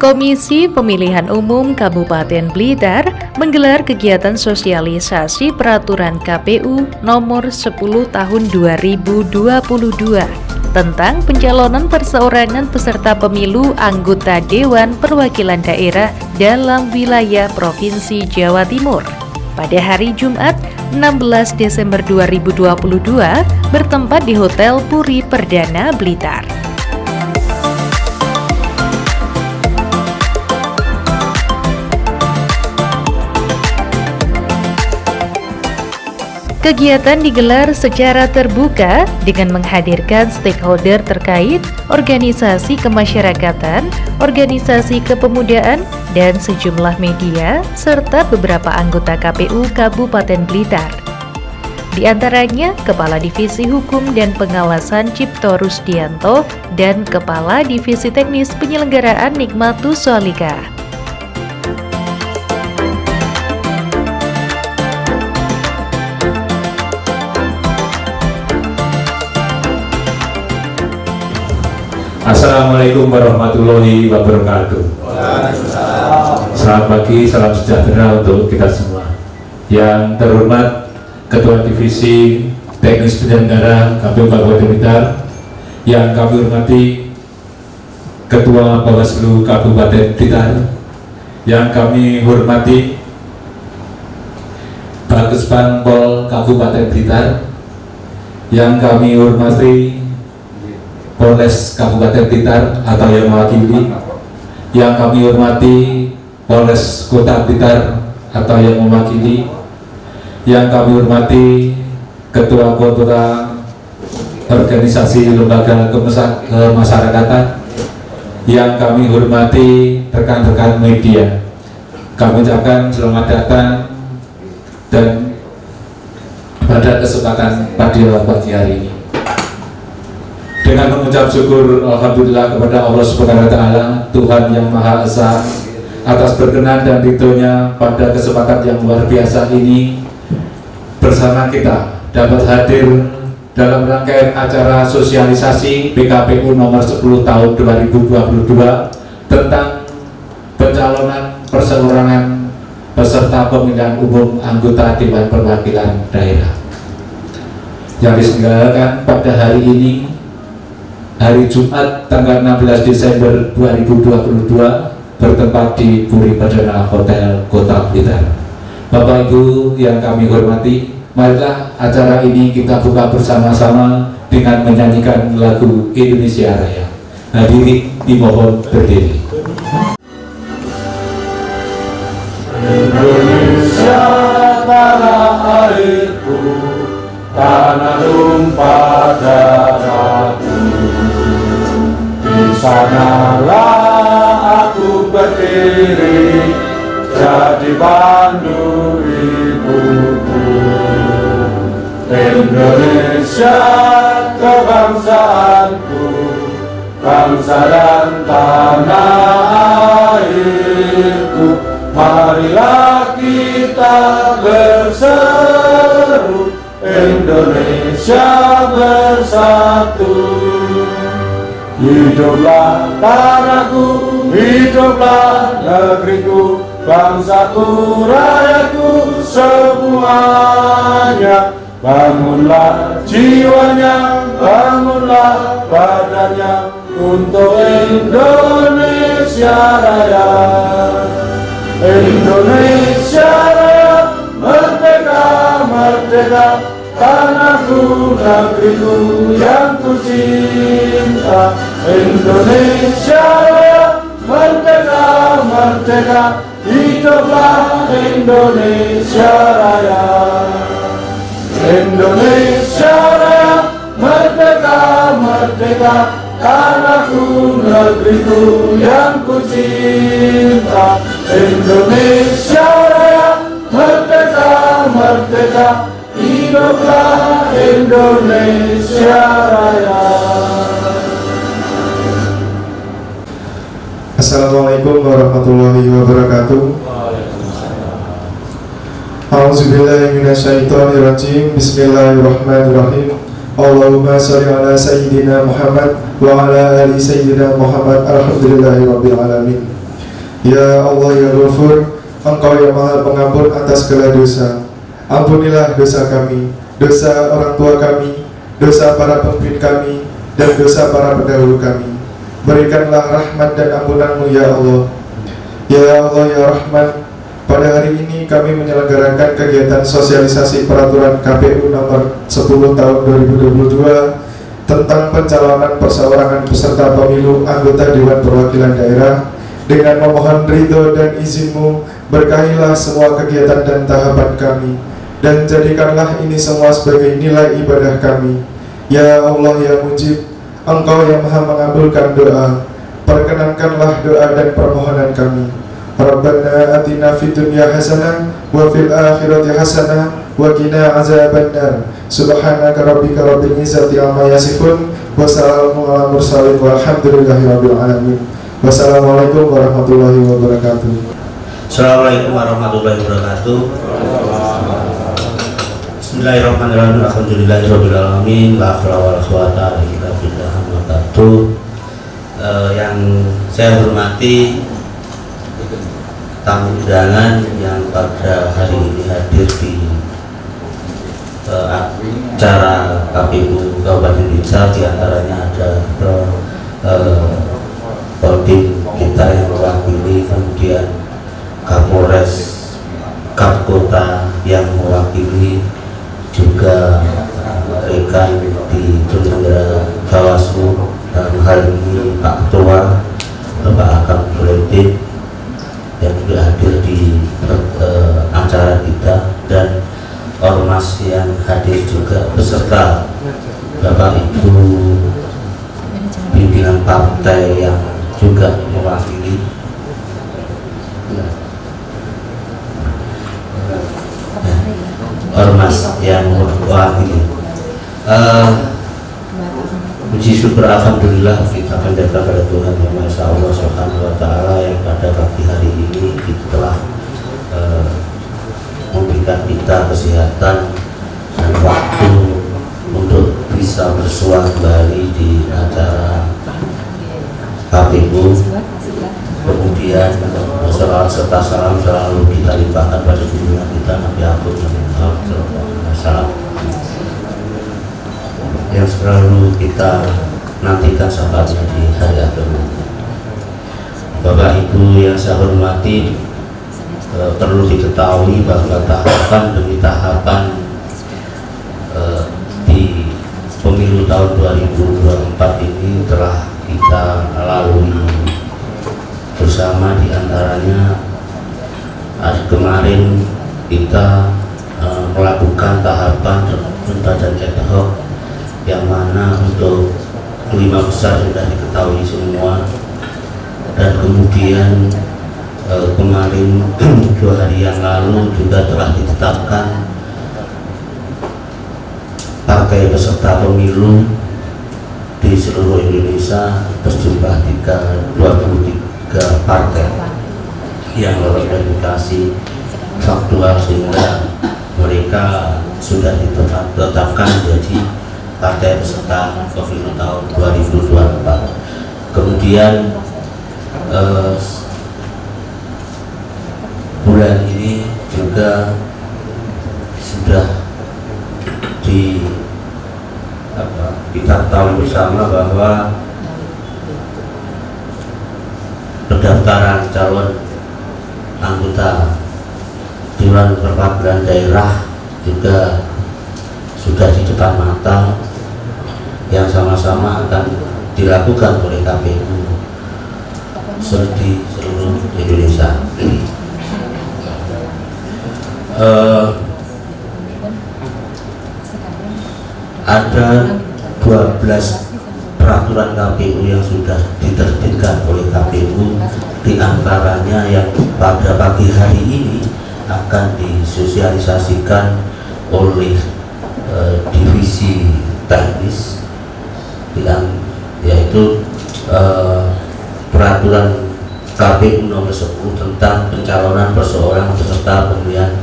Komisi Pemilihan Umum Kabupaten Blitar menggelar kegiatan sosialisasi peraturan KPU nomor 10 tahun 2022 tentang pencalonan perseorangan peserta pemilu anggota Dewan Perwakilan Daerah dalam wilayah Provinsi Jawa Timur pada hari Jumat 16 Desember 2022 bertempat di Hotel Puri Perdana Blitar. Kegiatan digelar secara terbuka dengan menghadirkan stakeholder terkait, organisasi kemasyarakatan, organisasi kepemudaan, dan sejumlah media, serta beberapa anggota KPU Kabupaten Blitar. Di antaranya Kepala Divisi Hukum dan Pengawasan Cipto Rusdianto dan Kepala Divisi Teknis Penyelenggaraan Nikmatus Sholika. Assalamualaikum warahmatullahi wabarakatuh. Selamat pagi, salam sejahtera untuk kita semua. Yang terhormat Ketua Divisi Teknis Penyelenggara KPU Kabupaten Blitar, yang kami hormati Ketua Bawaslu Kabupaten Blitar, yang kami hormati Bagus Pol Kabupaten Blitar, yang kami hormati Polres Kabupaten Blitar atau yang mewakili, yang kami hormati Polres Kota Blitar atau yang mewakili, yang kami hormati Ketua Organisasi Lembaga Kemasyarakatan, yang kami hormati rekan-rekan media. Kami ucapkan selamat datang dan pada kesempatan pada pagi hari ini. Dengan mengucap syukur alhamdulillah kepada Allah Subhanahu wa taala, Tuhan yang Maha Esa, atas berkenan dan ridhonya pada kesempatan yang luar biasa ini bersama kita dapat hadir dalam rangkaian acara sosialisasi PKPU nomor 10 tahun 2022 tentang pencalonan perseorangan peserta pemilihan umum anggota Dewan Perwakilan Daerah yang diselenggarakan pada hari ini, hari Jumat tanggal 16 Desember 2022 bertempat di Puri Perdana Hotel Kota Blitar. Bapak Ibu yang kami hormati, marilah acara ini kita buka bersama-sama dengan menyanyikan lagu Indonesia Raya. Hadirin dimohon berdiri. Indonesia tanah airku, tanah tumpah darahku. Di sanalah aku berdiri, jadi pandu ibuku. Indonesia kebangsaanku, bangsa dan tanah airku. Marilah kita berseru, Indonesia bersatu. Hiduplah tanahku, hiduplah negeriku, bangsaku, rakyatku semuanya. Bangunlah jiwanya, bangunlah badannya untuk Indonesia Raya. Indonesia Raya, merdeka, merdeka, tanahku, negeriku yang ku cinta. Indonesia Raya, merdeka, merdeka, hiduplah Indonesia Raya. Indonesia Raya, merdeka, merdeka, tanahku, negeriku yang ku cinta. Indonesia Raya, merdeka, merdeka, hiduplah Indonesia Raya. Assalamualaikum warahmatullahi wabarakatuh. A'udzubillahi minasyaitonirrajim. Bismillahirrahmanirrahim. Allahumma sholli ala sayyidina Muhammad wa ala ali sayyidina Muhammad. Alhamdulillahirabbil alamin. Ya Allah ya Ghafur, Engkau yang Maha Pengampun atas segala dosa. Ampunilah dosa kami, dosa orang tua kami, dosa para pemimpin kami, dan dosa para pendahulu kami. Berikanlah rahmat dan ampunan-Mu ya Allah. Ya Allah ya Rahman, pada hari ini kami menyelenggarakan kegiatan sosialisasi peraturan KPU nomor 10 tahun 2022 tentang pencalonan perseorangan peserta pemilu anggota Dewan Perwakilan Daerah. Dengan memohon ridho dan izin-Mu, berkahilah semua kegiatan dan tahapan kami, dan jadikanlah ini semua sebagai nilai ibadah kami. Ya Allah ya Mujib, Engkau yang Maha mengabulkan doa, perkenankanlah doa dan permohonan kami. Rabbana atina fid dunya hasanah wa fil akhirati hasanah wa qina azabannar. Subhanaka rabbika rabbil izzati amma yasifun wa salamun alal mursalin walhamdulillahi rabbil alamin. Wassalamualaikum warahmatullahi wabarakatuh. Assalamualaikum warahmatullahi wabarakatuh. Bismillahirrahmanirrahim. Alhamdulillahirabbil alamin. La haula wala quwata illa billah. Yang saya hormati tamu undangan yang pada hari ini hadir di acara KPU Kabupaten Blitar, diantaranya ada Kodim kita yang mewakili, kemudian Kapolres Kapkota yang mewakili, juga rekan di penyelenggara Bawaslu, dan hal ini Pak Ketua Bapak Akam Politik yang juga hadir di acara kita, dan ormas yang hadir juga beserta Bapak Ibu pimpinan partai yang juga mewakili ormas yang mewakili. Puji syukur alhamdulillah kita panjatkan pada Tuhan Yang Maha Esa Allah Subhanahu wa taala yang pada pagi hari ini telah memberikan kita kesehatan dan waktu untuk bisa bersua kembali di acara KPU. Kemudian salawat serta salam selalu kita limpahkan pada junjungan kita Nabi Agung Salam yang selalu kita nantikan sahabatnya di hari akhir. Bapak Ibu yang saya hormati, perlu diketahui bahwa tahapan demi tahapan di pemilu tahun 2024 ini telah kita lalui bersama. Diantaranya kemarin kita melakukan tahapan badan ad hoc yang mana untuk 5 besar sudah diketahui semua, dan kemudian kemarin 2 hari yang lalu juga telah ditetapkan partai peserta pemilu di seluruh Indonesia berjumlah 23 partai yang lolos verifikasi faktual, sehingga mereka sudah ditetapkan menjadi partai peserta pemilu tahun 2024. Kemudian bulan ini juga sudah kita tahu bersama bahwa pendaftaran calon anggota Dewan Perwakilan Daerah juga sudah di depan mata, yang sama-sama akan dilakukan oleh KPU di seluruh Indonesia. Ada 12 peraturan KPU yang sudah diterbitkan oleh KPU, diantaranya yang pada pagi hari ini akan disosialisasikan oleh divisi teknis, yaitu peraturan KPU nomor 10 tentang pencalonan perseorangan peserta pemilihan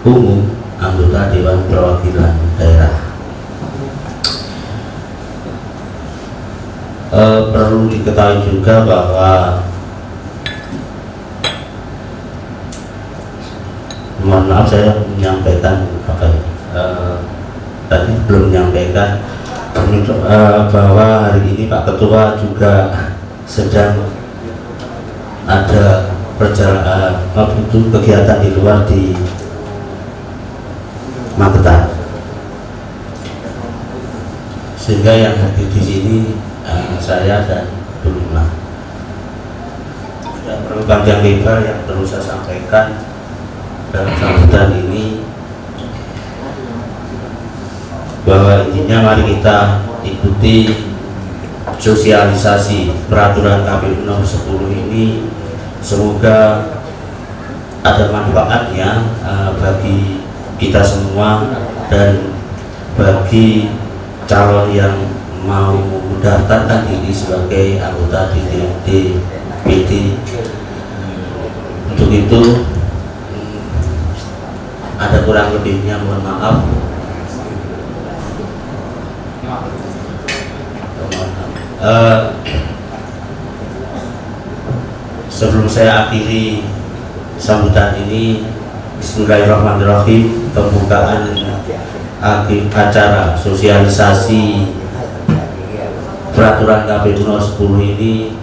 umum anggota Dewan Perwakilan Daerah. Perlu diketahui juga bahwa mohon maaf saya menyampaikan tadi belum menyampaikan bahwa hari ini Pak Ketua juga sedang ada perjalanan kegiatan di luar di Magetan, sehingga yang hadir di sini saya dan Dulma. Tidak perlu panjang lebar, yang perlu saya sampaikan dalam sambutan ini bahwa intinya mari kita ikuti sosialisasi peraturan KPU nomor 10 ini, semoga ada manfaatnya bagi kita semua dan bagi calon yang mau mendaftarkan diri sebagai anggota DPD. Untuk itu ada kurang lebihnya mohon maaf. Sebelum saya akhiri sambutan ini, bismillahirrahmanirrahim, pembukaan acara sosialisasi peraturan KPU nomor 10 ini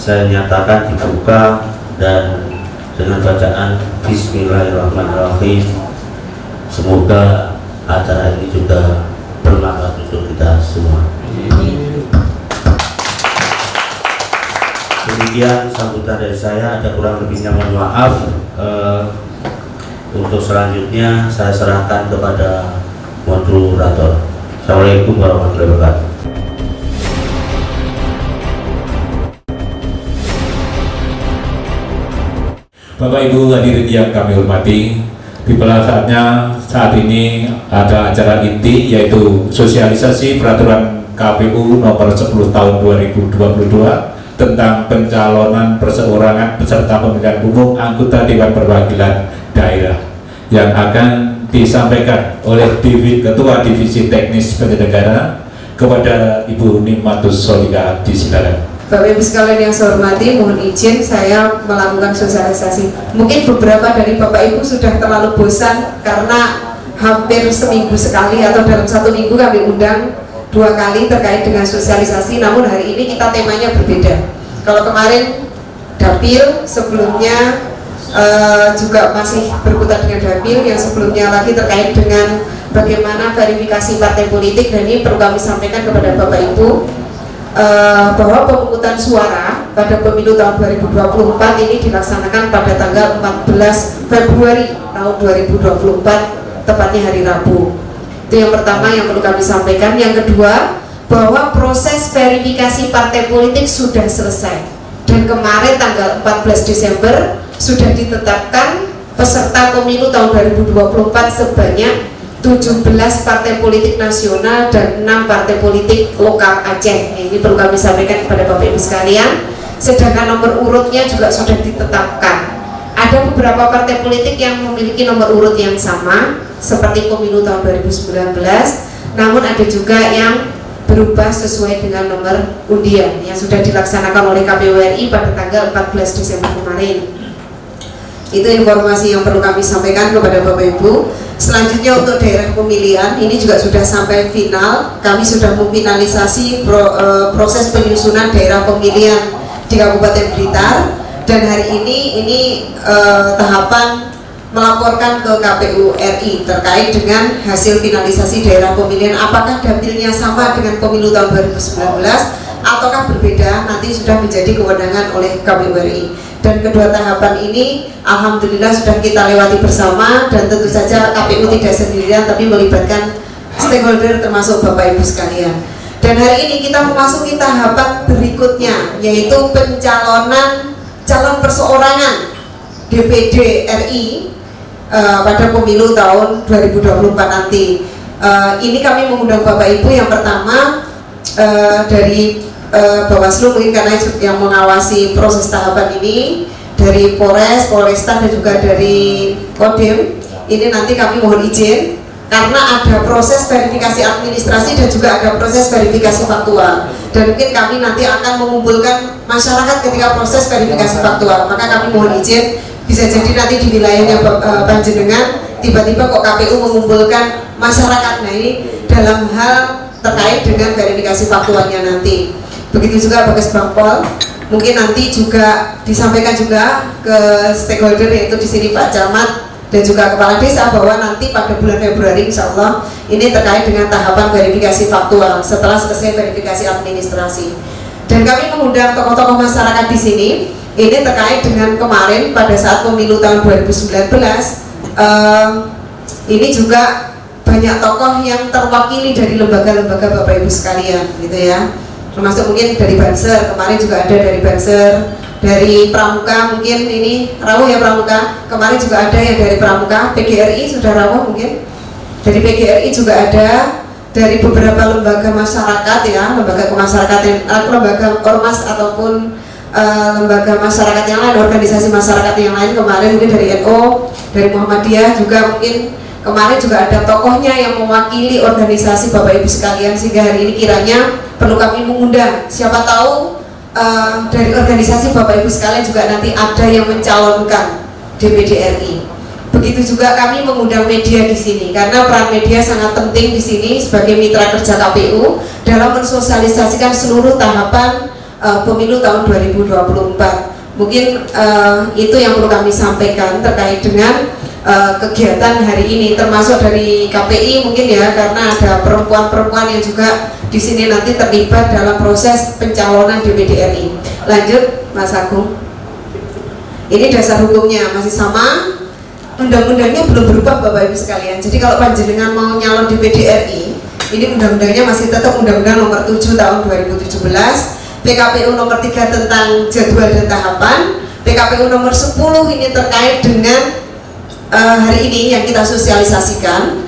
saya nyatakan dibuka dan dengan bacaan bismillahirrahmanirrahim. Semoga acara ini juga bermanfaat untuk kita semua. Demikian sambutan dari saya, ada kurang lebihnya mohon maaf. Untuk selanjutnya saya serahkan kepada moderator. Assalamualaikum warahmatullahi wabarakatuh. Bapak Ibu hadirin yang kami hormati, tibalah saatnya saat ini ada acara inti, yaitu sosialisasi peraturan KPU nomor 10 tahun 2022 tentang pencalonan perseorangan peserta pemilihan umum anggota Dewan Perwakilan Daerah yang akan disampaikan oleh Ketua Divisi Teknis Penyelenggara kepada Ibu Nikmatus Solika. Silakan. Bapak Ibu sekalian yang saya hormati, mohon izin saya melakukan sosialisasi. Mungkin beberapa dari Bapak Ibu sudah terlalu bosan karena hampir seminggu sekali atau dalam satu minggu kami undang 2 kali terkait dengan sosialisasi, namun hari ini kita temanya berbeda. Kalau kemarin dapil, sebelumnya juga masih berkutat dengan dapil, yang sebelumnya lagi terkait dengan bagaimana verifikasi partai politik, dan ini perlu kami sampaikan kepada Bapak Ibu bahwa pemungutan suara pada pemilu tahun 2024 ini dilaksanakan pada tanggal 14 Februari tahun 2024, tepatnya hari Rabu. Itu yang pertama yang perlu kami sampaikan. Yang kedua, bahwa proses verifikasi partai politik sudah selesai, dan kemarin tanggal 14 Desember sudah ditetapkan peserta pemilu tahun 2024 sebanyak 17 partai politik nasional dan 6 partai politik lokal Aceh. Ini perlu kami sampaikan kepada Bapak Ibu sekalian. Sedangkan nomor urutnya juga sudah ditetapkan. Ada beberapa partai politik yang memiliki nomor urut yang sama seperti pemilu tahun 2019, namun ada juga yang berubah sesuai dengan nomor undian yang sudah dilaksanakan oleh KPU RI pada tanggal 14 Desember kemarin. Itu informasi yang perlu kami sampaikan kepada Bapak Ibu. Selanjutnya untuk daerah pemilihan, ini juga sudah sampai final. Kami sudah memfinalisasi proses penyusunan daerah pemilihan di Kabupaten Blitar, dan hari ini tahapan melaporkan ke KPU RI terkait dengan hasil finalisasi daerah pemilihan, apakah dapilnya sama dengan pemilu tahun 2019 ataukah berbeda, nanti sudah menjadi kewenangan oleh KPU RI. Dan kedua tahapan ini alhamdulillah sudah kita lewati bersama, dan tentu saja KPU tidak sendirian tapi melibatkan stakeholder termasuk Bapak Ibu sekalian. Dan hari ini kita memasuki tahapan berikutnya, yaitu pencalonan calon perseorangan DPD RI pada pemilu tahun 2024 nanti. Ini kami mengundang Bapak Ibu yang pertama dari Bawaslu, mungkin karena yang mengawasi proses tahapan ini, dari Polres, Polresta, dan juga dari Kodim. Ini nanti kami mohon izin karena ada proses verifikasi administrasi dan juga ada proses verifikasi faktual, dan mungkin kami nanti akan mengumpulkan masyarakat ketika proses verifikasi faktual, maka kami mohon izin Bisa jadi nanti di wilayahnya panjenengan tiba-tiba kok KPU mengumpulkan masyarakat. Nah ini dalam hal terkait dengan verifikasi faktualnya nanti. Begitu juga Bagas Bangpol, mungkin nanti juga disampaikan juga ke stakeholder, yaitu di sini Pak Camat dan juga Kepala Desa, bahwa nanti pada bulan Februari insya Allah ini terkait dengan tahapan verifikasi faktual setelah selesai verifikasi administrasi. Dan kami mengundang tokoh-tokoh masyarakat di sini. Ini terkait dengan kemarin pada saat pemilu tahun 2019, ini juga banyak tokoh yang terwakili dari lembaga-lembaga Bapak Ibu sekalian, gitu ya. Termasuk mungkin dari Banser, kemarin juga ada dari Banser, dari Pramuka, mungkin ini rawuh ya Pramuka, kemarin juga ada yang dari Pramuka, PGRI sudah rawuh mungkin, dari PGRI juga ada, dari beberapa lembaga masyarakat ya, lembaga kemasyarakatan, lembaga ormas ataupun lembaga masyarakat yang lain, organisasi masyarakat yang lain, kemarin mungkin dari NU, dari Muhammadiyah juga mungkin kemarin juga ada tokohnya yang mewakili organisasi Bapak Ibu sekalian, sehingga hari ini kiranya perlu kami mengundang, siapa tahu dari organisasi Bapak Ibu sekalian juga nanti ada yang mencalonkan DPD RI. Begitu juga kami mengundang media di sini, karena peran media sangat penting di sini sebagai mitra kerja KPU dalam mensosialisasikan seluruh tahapan pemilu tahun 2024. Mungkin itu yang perlu kami sampaikan terkait dengan kegiatan hari ini, termasuk dari KPI mungkin ya, karena ada perempuan-perempuan yang juga di sini nanti terlibat dalam proses pencalonan DPD RI. Lanjut Mas Agung. Ini dasar hukumnya masih sama, undang-undangnya belum berubah Bapak Ibu sekalian. Jadi kalau panjenengan mau nyalon DPD RI, ini undang-undangnya masih tetap Undang-Undang Nomor 7 Tahun 2017, PKPU Nomor 3 tentang jadwal dan tahapan, PKPU Nomor 10 ini terkait dengan hari ini yang kita sosialisasikan,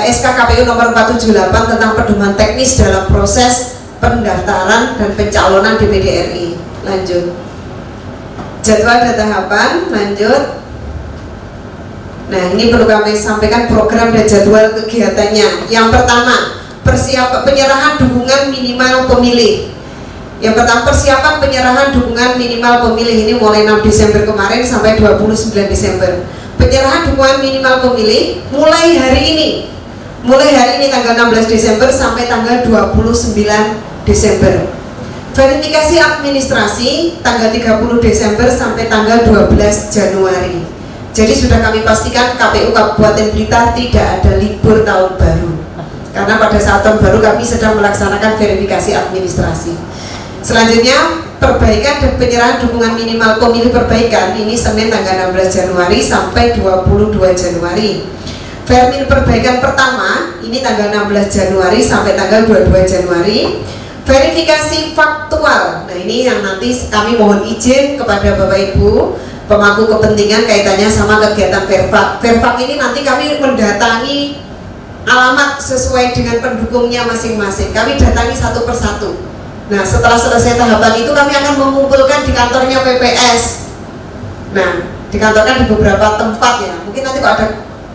SK KPU Nomor 478 tentang pedoman teknis dalam proses pendaftaran dan pencalonan DPD RI. Lanjut. Jadwal dan tahapan, lanjut. Nah, ini perlu kami sampaikan program dan jadwal kegiatannya. Yang pertama, persiapan penyerahan dukungan minimal pemilih. Yang pertama, persiapan penyerahan dukungan minimal pemilih ini mulai 6 Desember kemarin sampai 29 Desember. Penyerahan dukungan minimal pemilih mulai hari ini. Mulai hari ini tanggal 16 Desember sampai tanggal 29 Desember. Verifikasi administrasi tanggal 30 Desember sampai tanggal 12 Januari. Jadi sudah kami pastikan KPU Kabupaten Blitar tidak ada libur tahun baru. Karena pada saat tahun baru kami sedang melaksanakan verifikasi administrasi. Selanjutnya, perbaikan dan penyerahan dukungan minimal pemilih perbaikan ini Senin tanggal 16 Januari sampai 22 Januari. Termin perbaikan pertama ini tanggal 16 Januari sampai tanggal 22 Januari. Verifikasi faktual. Nah, ini yang nanti kami mohon izin kepada Bapak Ibu pemangku kepentingan kaitannya sama kegiatan Verfak. Verfak ini nanti kami mendatangi alamat sesuai dengan pendukungnya masing-masing. Kami datangi satu persatu. Nah, setelah selesai tahapan itu kami akan mengumpulkan di kantornya PPS. Nah, dikantorkan di beberapa tempat ya. Mungkin nanti kalau ada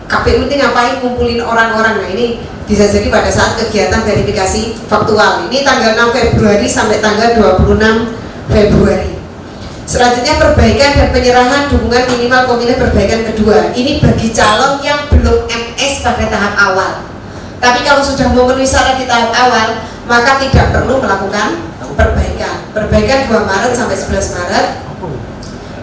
KPU ini ngapain ngumpulin orang-orang. Nah, ini bisa jadi pada saat kegiatan verifikasi faktual. Ini tanggal 6 Februari sampai tanggal 26 Februari. Selanjutnya, perbaikan dan penyerahan dukungan minimal pemilih perbaikan kedua. Ini bagi calon yang belum MS pada tahap awal. Tapi kalau sudah memenuhi syarat di tahap awal, maka tidak perlu melakukan perbaikan. Perbaikan 2 Maret sampai 11 Maret.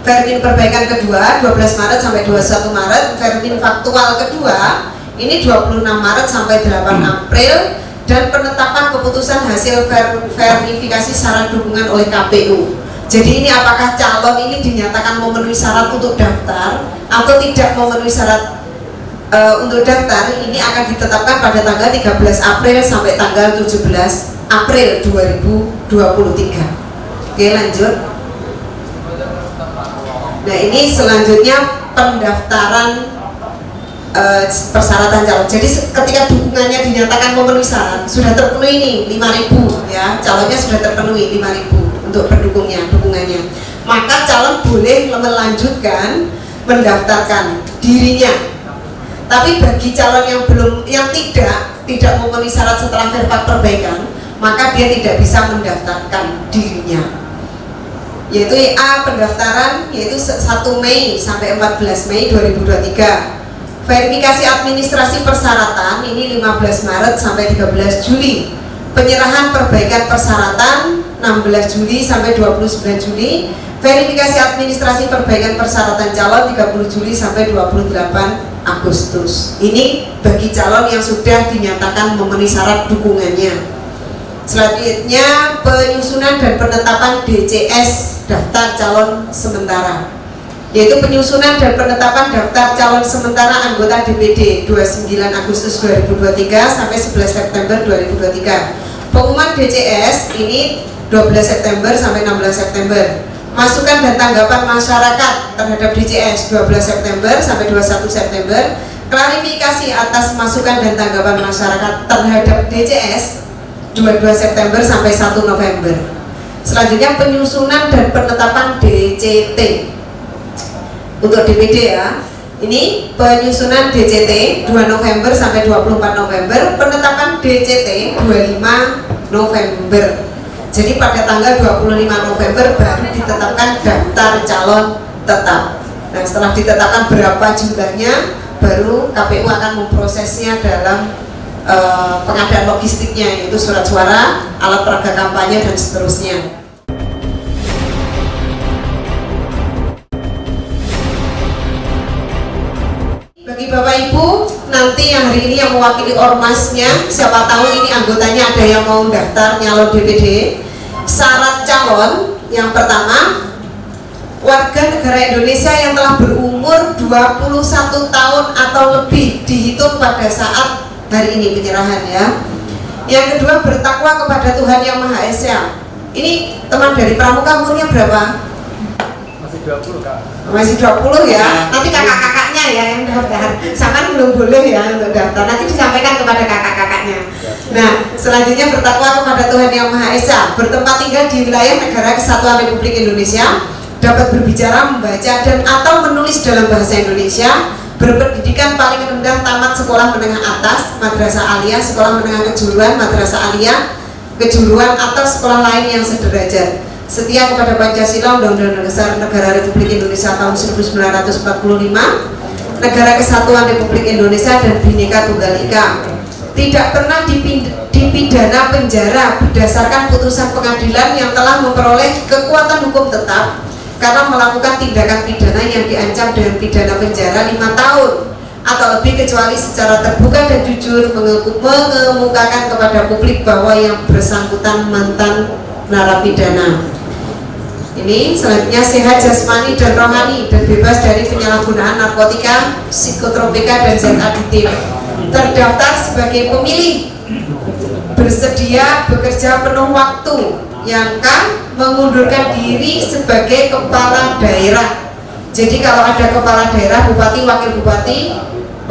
Termin perbaikan kedua 12 Maret sampai 21 Maret. Termin faktual kedua ini 26 Maret sampai 8 April. Dan penetapan keputusan hasil verifikasi syarat dukungan oleh KPU. Jadi ini apakah calon ini dinyatakan memenuhi syarat untuk daftar atau tidak memenuhi syarat untuk daftar, ini akan ditetapkan pada tanggal 13 April sampai tanggal 17 April 2023. Oke, lanjut. Nah, ini selanjutnya pendaftaran persyaratan calon. Jadi ketika dukungannya dinyatakan memenuhi syarat, sudah terpenuhi nih 5.000 ya, calonnya sudah terpenuhi 5.000 untuk pendukungnya, dukungannya. Maka calon boleh melanjutkan mendaftarkan dirinya. Tapi bagi calon yang tidak memenuhi syarat setelah verifak perbaikan, maka dia tidak bisa mendaftarkan dirinya. yaitu A pendaftaran yaitu 1 Mei sampai 14 Mei 2023. Verifikasi administrasi persyaratan ini 15 Maret sampai 13 Juli. Penyerahan perbaikan persyaratan 16 Juli sampai 29 Juli. Verifikasi administrasi perbaikan persyaratan calon 30 Juli sampai 28 Agustus. Ini bagi calon yang sudah dinyatakan memenuhi syarat dukungannya. Selanjutnya penyusunan dan penetapan DCS daftar calon sementara, yaitu penyusunan dan penetapan daftar calon sementara anggota DPD 29 Agustus 2023 sampai 11 September 2023. Pengumuman DCS ini 12 September sampai 16 September. Masukan dan tanggapan masyarakat terhadap DCS 12 September sampai 21 September. Klarifikasi atas masukan dan tanggapan masyarakat terhadap DCS 22 September sampai 1 November. Selanjutnya penyusunan dan penetapan DCT untuk DPD ya. Ini penyusunan DCT 2 November sampai 24 November, penetapan DCT 25 November. Jadi pada tanggal 25 November baru ditetapkan daftar calon tetap. Nah, setelah ditetapkan berapa jumlahnya, baru KPU akan memprosesnya dalam pengadaan logistiknya, yaitu surat suara, alat peraga kampanye, dan seterusnya. Bagi Bapak Ibu, nanti yang hari ini yang mewakili ormasnya, siapa tahu ini anggotanya ada yang mau daftar nyalon DPD. Syarat calon yang pertama, warga negara Indonesia yang telah berumur 21 tahun atau lebih dihitung pada saat hari ini penyerahan ya. Yang kedua, bertakwa kepada Tuhan Yang Maha Esa. Ini teman dari Pramuka umurnya berapa? Masih 20 Kak. Masih 20 ya. Nanti kakak-kakaknya ya yang daftar. Sama belum boleh ya untuk daftar. Nanti disampaikan kepada kakak-kakaknya. Nah, selanjutnya bertakwa kepada Tuhan Yang Maha Esa, bertempat tinggal di wilayah Negara Kesatuan Republik Indonesia, dapat berbicara, membaca, dan atau menulis dalam bahasa Indonesia, berpendidikan paling rendah tamat sekolah menengah atas, madrasah aliyah, sekolah menengah kejuruan, madrasah aliyah, kejuruan atau sekolah lain yang sederajat. Setia kepada Pancasila, Undang-Undang Dasar Negara Republik Indonesia tahun 1945, Negara Kesatuan Republik Indonesia, dan Bhinneka Tunggal Ika. Tidak pernah dipidana penjara berdasarkan putusan pengadilan yang telah memperoleh kekuatan hukum tetap karena melakukan tindakan pidana yang diancam dengan pidana penjara 5 tahun atau lebih, kecuali secara terbuka dan jujur mengemukakan kepada publik bahwa yang bersangkutan mantan narapidana. Ini selanjutnya sehat jasmani dan rohani dan bebas dari penyalahgunaan narkotika, psikotropika, dan zat aditif. Terdaftar sebagai pemilih, bersedia bekerja penuh waktu, yang kan mengundurkan diri sebagai kepala daerah. Jadi kalau ada kepala daerah, bupati, wakil bupati,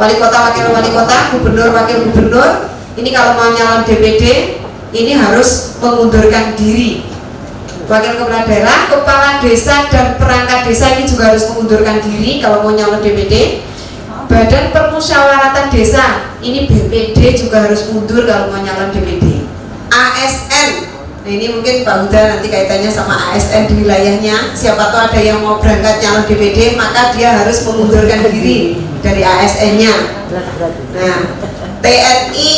wali kota, wakil wali kota, gubernur, wakil gubernur, ini kalau mau nyalon DPD ini harus mengundurkan diri. Wakil kepala daerah, kepala desa, dan perangkat desa ini juga harus mengundurkan diri kalau mau nyalon DPD. Badan Permusyawaratan Desa, ini BPD juga harus mundur kalau mau nyalon DPD. ASN, nah ini mungkin Pak Huda nanti kaitannya sama ASN di wilayahnya. Siapa tahu ada yang mau berangkat nyalon DPD, maka dia harus mengundurkan diri dari ASN-nya. Nah, TNI,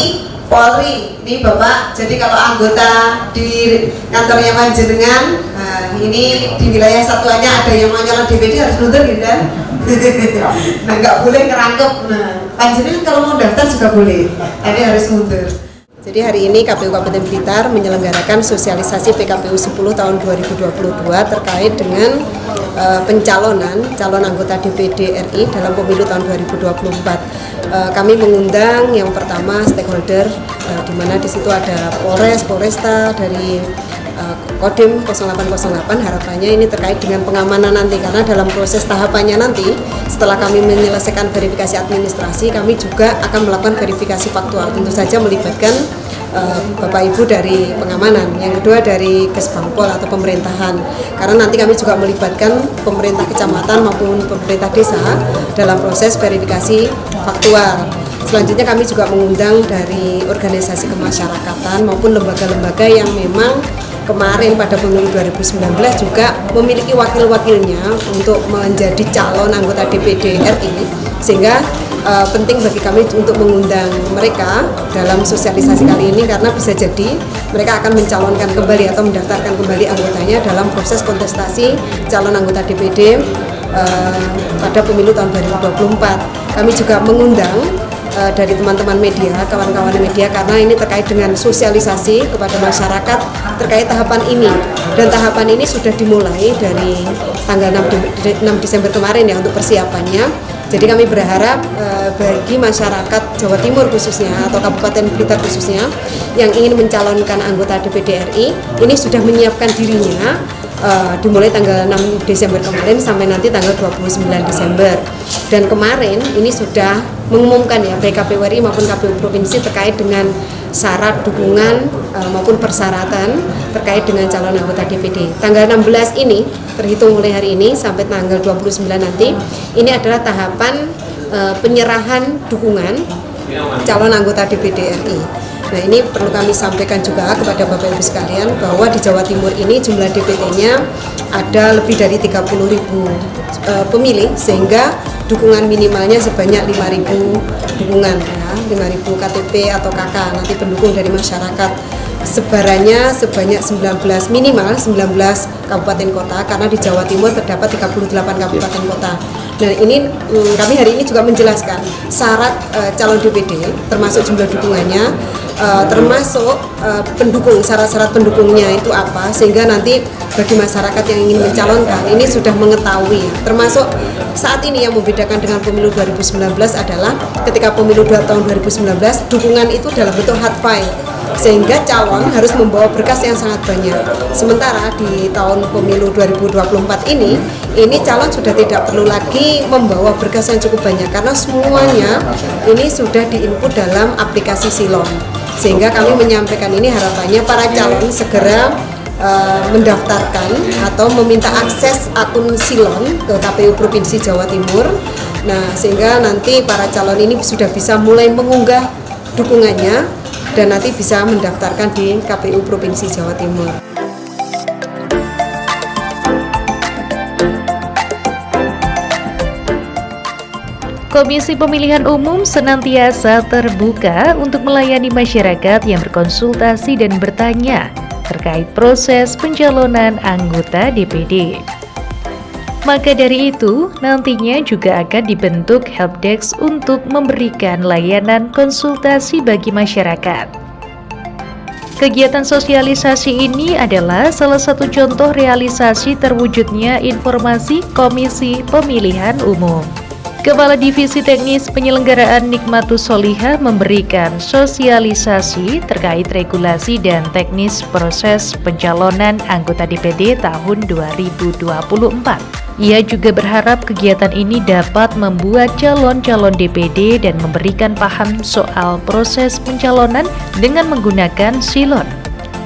Polri, ini Bapak, jadi kalau anggota di kantornya panjenengan, nah ini di wilayah satuannya ada yang mau nyalon DPD harus mundur gitu kan? Nah, nggak boleh ngerangkep. Nah, panjenengan kalau mau daftar juga boleh, tapi harus mundur. Jadi hari ini KPU Kabupaten Blitar menyelenggarakan sosialisasi PKPU 10 tahun 2022 terkait dengan pencalonan calon anggota DPD RI dalam pemilu tahun 2024. Kami mengundang yang pertama stakeholder, di mana di situ ada Polres, Polresta, dari Kodim 0808. Harapannya ini terkait dengan pengamanan nanti, karena dalam proses tahapannya nanti setelah kami menyelesaikan verifikasi administrasi, kami juga akan melakukan verifikasi faktual, tentu saja melibatkan Bapak Ibu dari pengamanan, yang kedua dari Kesbangpol atau pemerintahan, karena nanti kami juga melibatkan pemerintah kecamatan maupun pemerintah desa dalam proses verifikasi faktual. Selanjutnya kami juga mengundang dari organisasi kemasyarakatan maupun lembaga-lembaga yang memang kemarin pada pemilu 2019 juga memiliki wakil-wakilnya untuk menjadi calon anggota DPD RI, sehingga penting bagi kami untuk mengundang mereka dalam sosialisasi kali ini karena bisa jadi mereka akan mencalonkan kembali atau mendaftarkan kembali anggotanya dalam proses kontestasi calon anggota DPD pada pemilu tahun 2024. Kami juga mengundang dari teman-teman media, kawan-kawan media, karena ini terkait dengan sosialisasi kepada masyarakat terkait tahapan ini, dan tahapan ini sudah dimulai dari tanggal 6 Desember kemarin ya untuk persiapannya. Jadi kami berharap bagi masyarakat Jawa Timur khususnya atau Kabupaten Blitar khususnya yang ingin mencalonkan anggota DPD RI ini sudah menyiapkan dirinya dimulai tanggal 6 Desember kemarin sampai nanti tanggal 29 Desember. Dan kemarin ini sudah mengumumkan ya baik KPU RI maupun KPU Provinsi terkait dengan syarat dukungan maupun persyaratan terkait dengan calon anggota DPD. Tanggal 16 ini terhitung mulai hari ini sampai tanggal 29 nanti ini adalah tahapan penyerahan dukungan calon anggota DPD RI. Nah, ini perlu kami sampaikan juga kepada Bapak Ibu sekalian bahwa di Jawa Timur ini jumlah DPT-nya ada lebih dari 30.000 pemilih, sehingga dukungan minimalnya sebanyak 5.000 dukungan ya, 5.000 KTP atau KK nanti pendukung dari masyarakat. Sebarannya sebanyak 19 minimal 19 kabupaten kota karena di Jawa Timur terdapat 38 kabupaten kota. Dan ini kami hari ini juga menjelaskan syarat calon DPD termasuk jumlah dukungannya, termasuk pendukung, syarat-syarat pendukungnya itu apa, sehingga nanti bagi masyarakat yang ingin mencalonkan ini sudah mengetahui. Termasuk saat ini yang membedakan dengan pemilu 2019 adalah ketika pemilu tahun 2019 dukungan itu dalam bentuk hard file, sehingga calon harus membawa berkas yang sangat banyak. Sementara di tahun pemilu 2024 ini calon sudah tidak perlu lagi membawa berkas yang cukup banyak karena semuanya ini sudah diinput dalam aplikasi Silon. Sehingga kami menyampaikan ini harapannya para calon segera mendaftarkan atau meminta akses akun Silon ke KPU Provinsi Jawa Timur. Nah, sehingga nanti para calon ini sudah bisa mulai mengunggah dukungannya dan nanti bisa mendaftarkan di KPU Provinsi Jawa Timur. Komisi Pemilihan Umum senantiasa terbuka untuk melayani masyarakat yang berkonsultasi dan bertanya terkait proses pencalonan anggota DPD. Maka dari itu, nantinya juga akan dibentuk helpdesk untuk memberikan layanan konsultasi bagi masyarakat. Kegiatan sosialisasi ini adalah salah satu contoh realisasi terwujudnya informasi Komisi Pemilihan Umum. Kepala Divisi Teknis Penyelenggaraan Nikmatus Solihah memberikan sosialisasi terkait regulasi dan teknis proses pencalonan anggota DPD tahun 2024. Ia juga berharap kegiatan ini dapat membuat calon-calon DPD dan memberikan paham soal proses pencalonan dengan menggunakan Silon.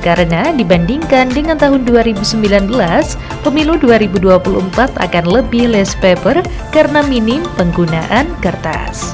Karena dibandingkan dengan tahun 2019, pemilu 2024 akan lebih less paper karena minim penggunaan kertas.